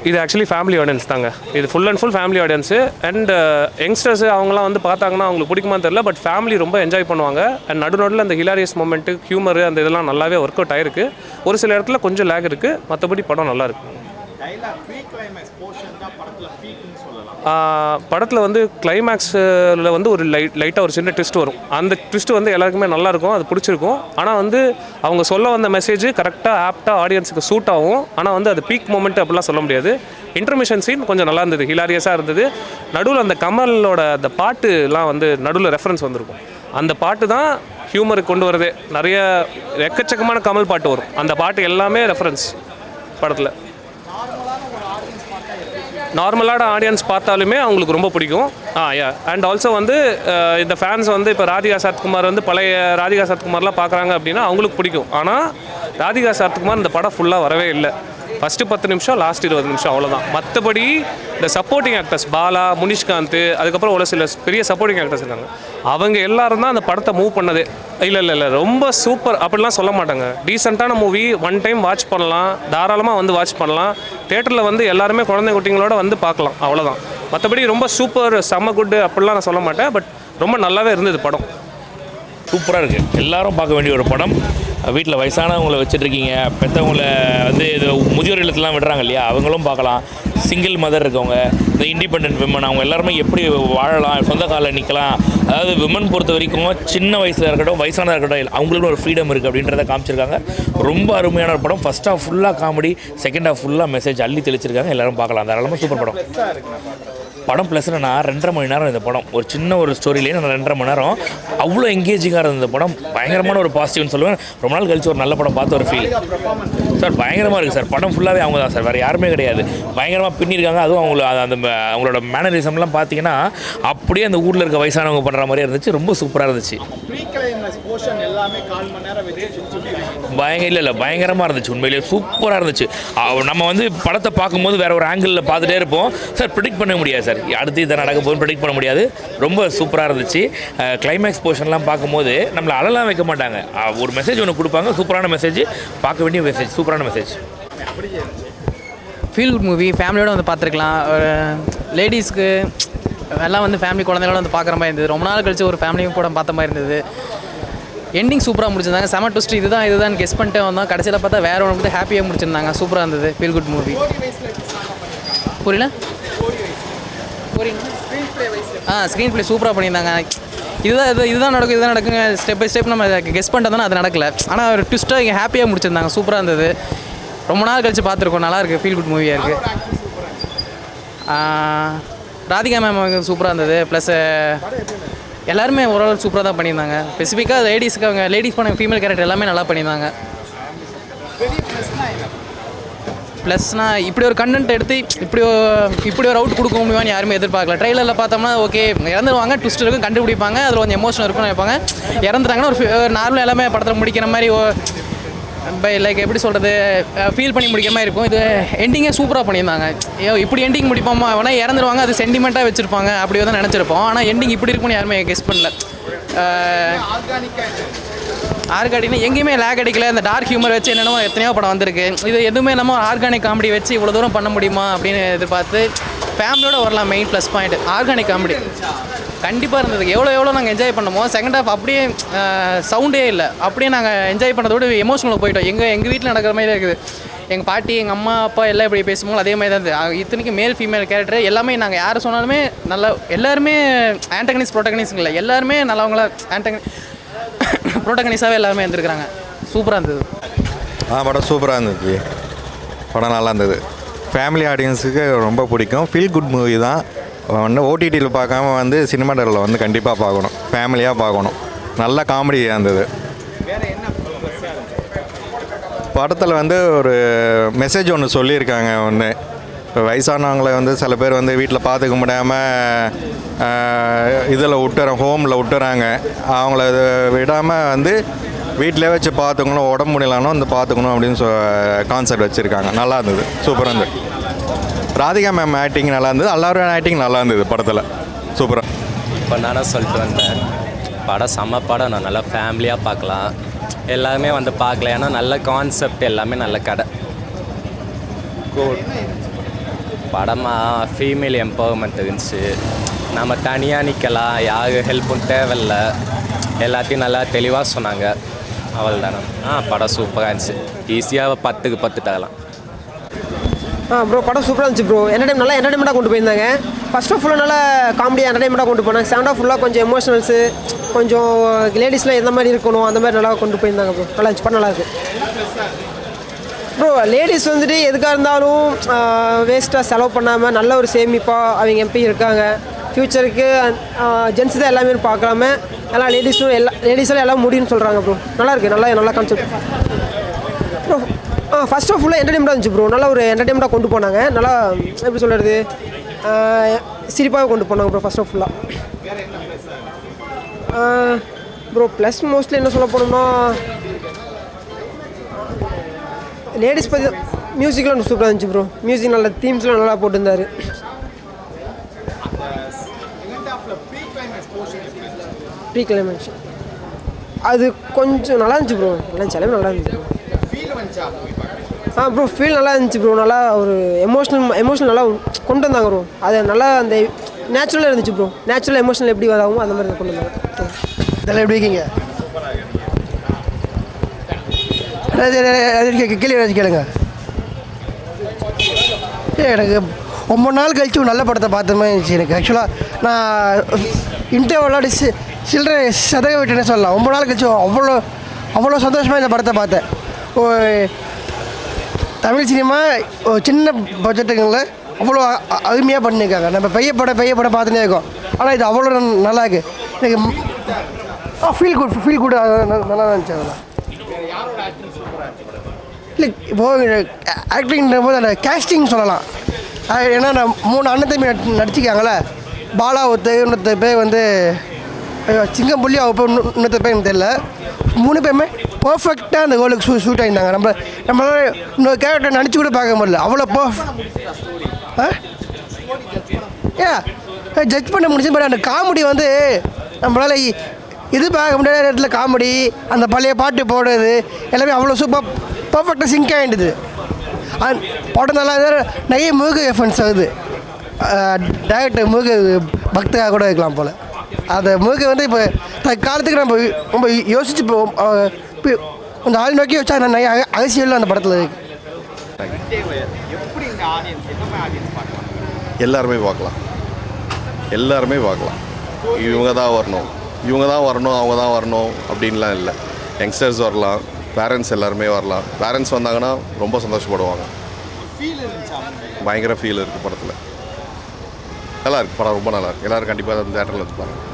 இது actually family audience தாங்க. இது full and full family audience. And youngsters அவங்களாம் வந்து பார்த்தாங்கன்னா அவங்களுக்கு பிடிக்குமான்னு தெரியல, பட் ஃபேமிலி ரொம்ப என்ஜாய் பண்ணுவாங்க. அண்ட் நடுநடுவில் அந்த ஹிலாரியஸ் மொமெண்ட்டு, ஹியூமரு, அந்த இதெல்லாம் நல்லாவே ஒர்க் அவுட் ஆகிருக்கு. ஒரு சில இடத்துல கொஞ்சம் லேக் இருக்குது, மற்றபடி படம் நல்லாயிருக்கு. படத்தில் வந்து கிளைமேக்ஸில் வந்து ஒரு லைட்டாக ஒரு சின்ன ட்விஸ்ட் வரும். அந்த ட்விஸ்ட் வந்து எல்லாருக்குமே நல்லாயிருக்கும், அது பிடிச்சிருக்கும். ஆனால் வந்து அவங்க சொல்ல வந்த மெசேஜ் கரெக்டாக ஆப்டாக ஆடியன்ஸுக்கு சூட் ஆகும். ஆனால் வந்து அது பீக் மூமெண்ட் அப்படிலாம் சொல்ல முடியாது. இன்டர்மிஷன் சீன் கொஞ்சம் நல்லா இருந்தது, ஹிலாரியஸாக இருந்தது. நடுவில் அந்த கமலோட அந்த பாட்டுலாம் வந்து நடுவில் ரெஃபரன்ஸ் வந்திருக்கும். அந்த பாட்டு தான் ஹியூமருக்கு கொண்டு வரதே. நிறைய எக்கச்சக்கமான கமல் பாட்டு வரும், அந்த பாட்டு எல்லாமே ரெஃபரன்ஸ் படத்தில். நார்மலான ஆடியன்ஸ் பார்த்தாலுமே அவங்களுக்கு ரொம்ப பிடிக்கும். அண்ட் ஆல்சோ வந்து இந்த ஃபேன்ஸ் வந்து இப்போ ராதிகா சரத்குமார் வந்து பழைய ராதிகா சரத்குமார்லாம் பார்க்குறாங்க அப்படின்னா அவங்களுக்கு பிடிக்கும். ஆனால் ராதிகா சரத்குமார் இந்த படம் ஃபுல்லாக வரவே இல்லை. ஃபஸ்ட்டு 10 நிமிஷம், லாஸ்ட் 20 நிமிஷம், அவ்வளோதான். மற்றபடி இந்த சப்போர்ட்டிங் ஆக்டர்ஸ் பாலா, முனிஷ்காந்த், அதுக்கப்புறம் ஒரு சில பெரிய சப்போர்ட்டிங் ஆக்டர்ஸ் இருக்காங்க, அவங்க எல்லாரும் தான் அந்த படத்தை மூவ் பண்ணதே. இல்லை ரொம்ப சூப்பர் அப்படிலாம் சொல்ல மாட்டாங்க. டீசெண்டான மூவி, ஒன் டைம் வாட்ச் பண்ணலாம், தாராளமாக வந்து வாட்ச் பண்ணலாம். தேட்டரில் வந்து எல்லாருமே குழந்தை குட்டிங்களோட வந்து பார்க்கலாம், அவ்வளோதான். மற்றபடி ரொம்ப சூப்பர் செம்ம குட்டு அப்படிலாம் நான் சொல்ல மாட்டேன். பட் ரொம்ப நல்லாவே இருந்தது படம். சூப்பராக இருக்குது. எல்லாரும் பார்க்க வேண்டிய ஒரு படம். வீட்டில் வயசானவங்களை வச்சுட்ருக்கீங்க, பெற்றவங்கள வந்து இது முதியோர் இல்லத்துலாம் விடுறாங்க இல்லையா, அவங்களும் பார்க்கலாம். சிங்கிள் மதர் இருக்கவங்க, இந்த இண்டிபெண்ட் விமன், அவங்க எல்லாருமே எப்படி வாழலாம், சொந்த காலில் நிற்கலாம். அதாவது விமன் பொறுத்த வரைக்கும் சின்ன வயசில் இருக்கட்டும், வயசானதாக இருக்கட்டும், அவங்களுக்கு ஒரு ஃப்ரீடம் இருக்குது அப்படின்றத காமிச்சிருக்காங்க. ரொம்ப அருமையான ஒரு படம். ஃபஸ்ட் ஹாஃப் ஃபுல்லாக காமெடி, செகண்ட் ஹாஃப் ஃபுல்லாக மெசேஜ் அள்ளி தெளிச்சிருக்காங்க. எல்லாரும் பார்க்கலாம். தாராளமாக சூப்பர் படம். படம் ப்ளஸ்னா 2.5 மணி நேரம் இந்த படம். ஒரு சின்ன ஒரு ஸ்டோரியிலேயே நான் 2.5 மணி நேரம் அவ்வளோ எங்கேஜிங்காக இருந்த இந்த படம். பயங்கரமான ஒரு பாசிட்டிவ்னு சொல்லுவேன். ரொம்ப நாள் கழிச்சு ஒரு நல்ல படம் பார்த்து ஒரு ஃபீல் சார். பயங்கரமாக இருக்குது சார். படம் ஃபுல்லாகவே அவங்க தான் சார், வேறு யாருமே கிடையாது. பயங்கரமாக பின்னிருக்காங்க. அதுவும் அவங்களோட மேனரிசம்லாம் பார்த்தீங்கன்னா அப்படியே அந்த ஊரில் இருக்க வயசானவங்க பண்ணுற மாதிரியே இருந்துச்சு. ரொம்ப சூப்பராக இருந்துச்சு. பயங்கரமாக இருந்துச்சு. உண்மையிலேயே சூப்பராக இருந்துச்சு. நம்ம வந்து படத்தை பார்க்கும்போது வேறு ஒரு ஆங்கிளில் பார்த்துட்டே இருப்போம் சார். ப்ரிடிக்ட் பண்ண முடியாது சார், அடுத்து இதை நடக்க போகுதுன்னு ப்ரிடிக்ட் பண்ண முடியாது. ரொம்ப சூப்பராக இருந்துச்சு. கிளைமேக்ஸ் போர்ஷன்லாம் பார்க்கும்போது நம்மளை அழலாம் வைக்க மாட்டாங்க. ஒரு மெசேஜ் ஒன்று கொடுப்பாங்க, சூப்பரான மெசேஜ், பார்க்க வேண்டிய மெசேஜ், சூப்பரான மெசேஜ். ஃபீல் குட் மூவி, ஃபேமிலியோடு வந்து பார்த்துருக்கலாம். லேடிஸ்க்கு எல்லாம் வந்து ஃபேமிலி குழந்தைகளோட வந்து பார்க்குற மாதிரி இருந்தது. ரொம்ப நாள் கழிச்சு ஒரு ஃபேமிலியும் கூட பார்த்த மாதிரி இருந்தது. எண்டிங் சூப்பராக முடிச்சிருந்தாங்க. செம ட்விஸ்ட் இதுதான் கெஸ் பண்ணிட்டே வந்தோம். கடைசியில் பார்த்தா வேறு ஒன்று வந்து ஹாப்பியாக முடிச்சிருந்தாங்க. சூப்பராக இருந்தது. Feel good movie. புரியல? ஸ்க்ரீன் ப்ளே சூப்பராக பண்ணியிருந்தாங்க. இதுதான் நடக்குங்க. ஸ்டெப் பை ஸ்டெப் நம்ம கெஸ் பண்ணிட்டோம்னா அது நடக்கல. ஆனால் ஒரு ட்விஸ்ட்டாக இங்கே ஹாப்பியாக முடிச்சிருந்தாங்க. சூப்பராக இருந்தது. ரொம்ப நாள் கழிச்சு பார்த்துருக்கோம். நல்லாயிருக்கு. ஃபீல் குட் மூவியாக இருக்குது. ராதிகா மேம் சூப்பராக இருந்தது. ப்ளஸ் எல்லாருமே ஓரளவு சூப்பராக தான் பண்ணியிருந்தாங்க. ஸ்பெசிஃபிக்காக லேடிஸ்க்கு அவங்க லேடிஸ் பண்ண ஃபீமேல் கேரக்டர் எல்லாமே நல்லா பண்ணியிருந்தாங்க. ப்ளஸ்னால் இப்படி ஒரு கண்டென்ட் எடுத்து இப்படி ஒரு அவுட் கொடுக்க முடியுமான்னு யாருமே எதிர்பார்க்கல. ட்ரெய்லரில் பார்த்தோம்னா ஓகே இறந்துருவாங்க, ட்விஸ்ட் இருக்கும், கண்டுபிடிப்பாங்க, அதில் கொஞ்சம் எமோஷனல் இருக்கும்னு நினைப்பாங்க. இறந்துட்டாங்கன்னா ஒரு நார்மல் எல்லாமே படத்தில் முடிக்கிற மாதிரி லைக் எப்படி சொல்கிறது, ஃபீல் பண்ணி முடிக்கிற மாதிரி இருக்கும். இது எண்டிங்கே சூப்பராக பண்ணியிருந்தாங்க. இப்படி எண்டிங் முடிப்போமா, வேணால் இறந்துருவாங்க, அது சென்டிமெண்ட்டாக வச்சுருப்பாங்க, அப்படி தான் நினச்சிருப்போம். ஆனால் எண்டிங் இப்படி இருக்கும்னு யாருமே கெஸ் பண்ணல. ஆர்கானிக்னா எங்கேயுமே லேக் அடிக்கல. இந்த டார்க் ஹியூமர் வச்சு என்னென்னமோ எத்தனையோ படம் வந்திருக்கு. இது எதுவுமே நம்ம ஆர்கானிக் காமெடி வச்சு இவ்வளோ தூரம் பண்ண முடியுமா அப்படின்னு எதிர்பார்த்து ஃபேமிலியோட வரலாம். Main plus point organic comedy கண்டிப்பாக இருந்தது. எவ்வளோ நாங்கள் என்ஜாய் பண்ணமோ செகண்ட் ஹாஃப் அப்படியே சவுண்டே இல்லை. அப்படியே நாங்கள் என்ஜாய் பண்ணதோடு எமோஷனலாக போயிட்டோம். எங்கள் வீட்டில் நடக்கிற மாதிரி இருக்குது. எங்கள் பாட்டி, எங்கள் அம்மா, அப்பா எல்லாம் இப்படி பேசும்போது அதே மாதிரி தான் இருந்தது. இத்தனைக்கு மேல் ஃபீமேல் கேரக்டர் எல்லாமே நாங்கள் யார் சொன்னாலுமே நல்லா, எல்லாருமே ஆண்டகனிஸ்ட் ப்ரோட்டகனிஸ்ட் இல்லை, எல்லாருமே நல்லவங்களா ப்ரோட்டகனிஸ்டாகவே எல்லாருமே இருந்திருக்கிறாங்க. சூப்பராக இருந்தது. படம் சூப்பராக இருந்துச்சு. படம் நல்லா இருந்தது. ஃபேமிலி ஆடியன்ஸுக்கு ரொம்ப பிடிக்கும். ஃபீல் குட் மூவி தான். வந்து ஓடிடியில் பார்க்காம வந்து சினிமா தேட்டரில் வந்து கண்டிப்பாக பார்க்கணும், ஃபேமிலியாக பார்க்கணும். நல்ல காமெடியாக இருந்தது. படத்தில் வந்து ஒரு மெசேஜ் ஒன்று சொல்லியிருக்காங்க. ஒன்று இப்போ வயசானவங்களை வந்து சில பேர் வந்து வீட்டில் பார்த்துக்க முடியாமல் இதில் ஹோமில் விட்டுறாங்க. அவங்கள விடாமல் வந்து வீட்டிலே வச்சு பார்த்துக்கணும், உடம்பு முடியலானோ வந்து பார்த்துக்கணும் அப்படின்னு கான்செப்ட் வச்சுருக்காங்க. நல்லா இருந்தது, சூப்பராக இருந்தது. ராதிகா மேம் ஆக்டிங் நல்லா இருந்தது. எல்லாரும் ஆக்டிங் நல்லா இருந்தது படத்தில். சூப்பராக. இப்போ நானும் சொல்லிட்டு வந்தேன், படம் செம்ம படம். நான் நல்லா ஃபேமிலியாக பார்க்கலாம், எல்லாருமே வந்து பார்க்கல. ஏன்னா நல்ல கான்செப்ட், எல்லாமே நல்ல கதை. படமாக ஃபீமேல் எம்பவர்மெண்ட் இருந்துச்சு. நம்ம தனியாக நிற்கலாம், யாரு ஹெல்ப்பும் தேவையில்ல, எல்லாத்தையும் நல்லா தெளிவாக சொன்னாங்க. அவள் தானே. படம் சூப்பராக இருந்துச்சு. ஈஸியாக 10க்கு 10 தரலாம். ப்ரோ படம் சூப்பராக இருந்துச்சு ப்ரோ. நல்லா என்டர்டைன்மெண்ட்டாக கொண்டு போயிருந்தாங்க. ஃபர்ஸ்ட் ஆஃப் ஃபுல்லாக நல்லா காமெடியாக என்டர்டைன்மெண்ட்டாக கொண்டு போனாங்க. செகண்ட் ஆஃப் ஃபுல்லாக கொஞ்சம் எமோஷனல்ஸு, கொஞ்சம் லேடிஸ்லாம் எந்த மாதிரி இருக்கணும் அந்த மாதிரி நல்லா கொண்டு போயிருந்தாங்க ப்ரோ. நல்லா இருந்துச்சு, படம் நல்லாயிருக்கு ப்ரோ. லேடிஸ் வந்துட்டு எதுக்காக இருந்தாலும் வேஸ்ட்டாக செலவு பண்ணாமல் நல்ல ஒரு சேமிப்பாக அவங்க எம்பி இருக்காங்க. ஃப்யூச்சருக்கு ஜென்ஸ் தான் எல்லாமே பார்க்கலாம எல்லாம் லேடிஸெல்லாம் எல்லாம் முடியும்னு சொல்கிறாங்க ப்ரோ. நல்லாயிருக்கு, நல்லா கான்செப்ட் ப்ரோ. ஃபர்ஸ்ட் ஆஃப் ஃபுல்லாக என்டர்டைன்மெண்ட்டாக இருந்துச்சு ப்ரோ. நல்லா ஒரு என்டர்டைன்மெண்ட்டாக கொண்டு போனாங்க. நல்லா எப்படி சொல்கிறது, சிரிப்பாக கொண்டு போனாங்க ப்ரோ ஃபர்ஸ்ட் ஆஃப் ஃபுல்லாக ப்ரோ. ப்ளஸ் மோஸ்ட்லி என்ன சொல்ல போனோம்னா லேடிஸ் பற்றி மியூசிக்லாம் சூப்பராக இருந்துச்சு ப்ரோ. மியூசிக் நல்ல தீம்ஸ்லாம் நல்லா போட்டிருந்தாரு. ப்ரீ கிளைமேக்ஸ் அது கொஞ்சம் நல்லா இருந்துச்சு ப்ரோ. நல்லா இருந்துச்சு ப்ரோ. ஃபீல் நல்லா இருந்துச்சு ப்ரோ. நல்லா ஒரு எமோஷனல் நல்லா கொண்டு வந்தாங்க ப்ரோ. அது நல்லா அந்த நேச்சுரலாக இருந்துச்சு ப்ரோ. நேச்சுரல் எமோஷனல் எப்படி வராகும் அந்த மாதிரி கொண்டு வந்தாங்க. இதெல்லாம் எப்படி இருக்கீங்க? கேள்வி கேளுங்க. எனக்கு ரொம்ப நாள் கழிச்சு ஒரு நல்ல படத்தை பார்த்த மாதிரி இருந்துச்சு எனக்கு. ஆக்சுவலாக நான் இன்டர்வலாடி சில்லறை சதக விட்டுன்னு சொல்லலாம். ரொம்ப நாள் கழிச்சு அவ்வளோ சந்தோஷமாக இந்த படத்தை பார்த்தேன். தமிழ் சினிமா சின்ன பட்ஜெட்டுங்களில் அவ்வளோ அருமையாக பண்ணியிருக்காங்க. நம்ம பெரிய படம் பார்த்துட்டே இருக்கோம். ஆனால் இது அவ்வளோ நல்லா இருக்குது எனக்கு. ஃபீல் குட் நல்லா இருந்துச்சு. அதெல்லாம் இல்லை இப்போது ஆக்டிங்ன்ற போது அந்த கேஸ்டிங் சொல்லலாம். ஏன்னா நான் 3 அண்ணன் தம்பி நடிச்சிருக்காங்களே. பாலா இன்னொருத்த பேர் வந்து சிங்கம் புள்ளி அவ பேர் இன்னொருத்த பேர் எனக்கு தெரியல. 3 பேருமே பர்ஃபெக்டாக அந்த கோலுக்கு ஷூட் ஆகியிருந்தாங்க. நம்மளால இன்னொரு கேரக்டர் நடிச்சு கூட பார்க்க முடியல. அவ்வளோ ஜட்ஜ் பண்ண முடிஞ்சு. பட் அந்த காமெடி வந்து நம்மளால் இது பார்க்க முடியாத இடத்துல காமெடி, அந்த பழைய பாட்டு போடுறது எல்லாமே அவ்வளோ சூப்பர் பர்ஃபெக்டாக சிங்க் ஆகிடுது. படம் நல்லா நிறைய முக எஃபென்ஸ் ஆகுது. டேரக்டர் முக பக்தராக கூட இருக்கலாம் போல். அந்த முக வந்து இப்போ காலத்துக்கு நம்ம ரொம்ப யோசிச்சு கொஞ்சம் ஆள் நோக்கி வச்சா நிறைய அரசியலும் அந்த படத்தில் இருக்குது. எல்லாருமே பார்க்கலாம். இவங்க தான் வரணும், அவங்க தான் வரணும் அப்படின்லாம் இல்லை. யங்ஸ்டர்ஸ் வரலாம், பேரண்ட்ஸ் எல்லாருமே வரலாம். பேரண்ட்ஸ் வந்தாங்கன்னா ரொம்ப சந்தோஷப்படுவாங்க. பயங்கர ஃபீல் இருக்குது படத்தில். நல்லா இருக்குது படம், ரொம்ப நல்லா இருக்குது. எல்லோரும் கண்டிப்பாக அந்த தேட்டரில் வந்து பாருங்கள்.